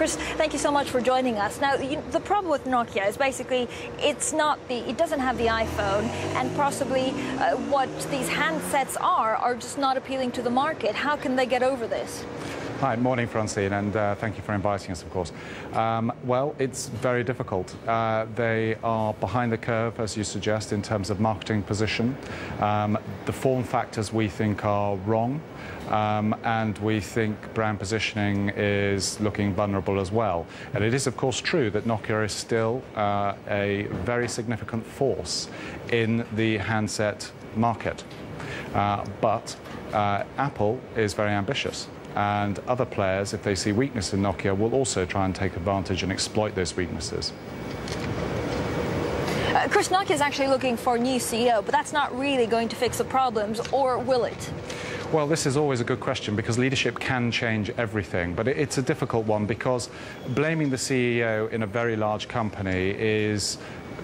Chris, thank you so much for joining us. Now, the problem with Nokia is basically it doesn't have the iPhone, and possibly what these handsets are just not appealing to the market. How can they get over this? Hi, morning, Francine, and thank you for inviting us, of course. Well, it's very difficult. They are behind the curve, as you suggest, in terms of marketing position. The form factors we think are wrong, and we think brand positioning is looking vulnerable as well. And it is, of course, true that Nokia is still a very significant force in the handset market. But Apple is very ambitious. And other players, if they see weakness in Nokia, will also try and take advantage and exploit those weaknesses. Chris, Nokia is actually looking for a new CEO, but that's not really going to fix the problems, or will it? Well, this is always a good question because leadership can change everything, but it's a difficult one because blaming the CEO in a very large company is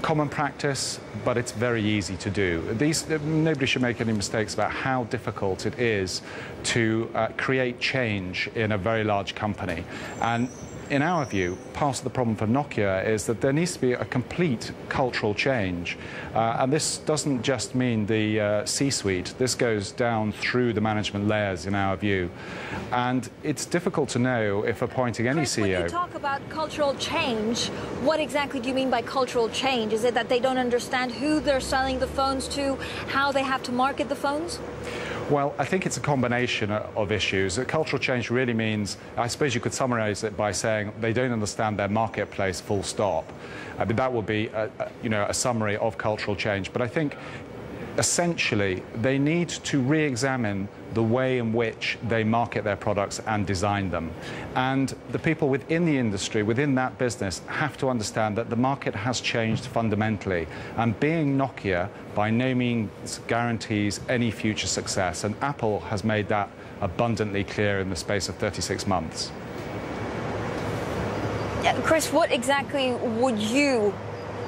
common practice, but it's very easy to do. Nobody should make any mistakes about how difficult it is to create change in a very large company. And in our view, part of the problem for Nokia is that there needs to be a complete cultural change. And this doesn't just mean the C-suite. This goes down through the management layers, in our view. And it's difficult to know if appointing any CEO... When you talk about cultural change, what exactly do you mean by cultural change? Is it that they don't understand who they're selling the phones to, how they have to market the phones? Well, I think it's a combination of issues. Cultural change really means, I suppose you could summarize it by saying they don't understand their marketplace, full stop. I mean, that would be a summary of cultural change. But I think essentially they need to re-examine the way in which they market their products and design them. And the people within the industry, within that business, have to understand that the market has changed fundamentally. And being Nokia by no means guarantees any future success. And Apple has made that abundantly clear in the space of 36 months. Chris, what exactly would you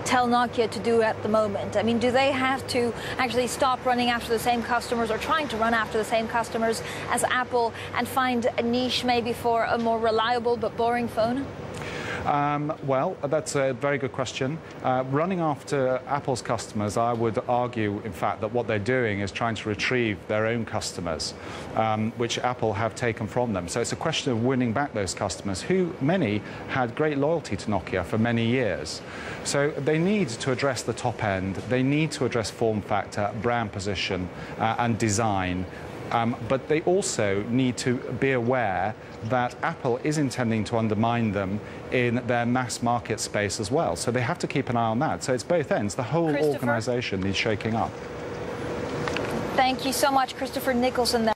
tell Nokia to do at the moment? I mean, do they have to actually stop running after the same customers, or trying to run after the same customers as Apple, and find a niche maybe for a more reliable but boring phone? Well, that's a very good question. Running after Apple's customers, I would argue, in fact, that what they're doing is trying to retrieve their own customers, which Apple have taken from them. So it's a question of winning back those customers, who many had great loyalty to Nokia for many years. So they need to address the top end. They need to address form factor, brand position, and design. But they also need to be aware that Apple is intending to undermine them in their mass market space as well. So they have to keep an eye on that. So it's both ends. The whole organization needs shaking up. Thank you so much, Christopher Nicholson.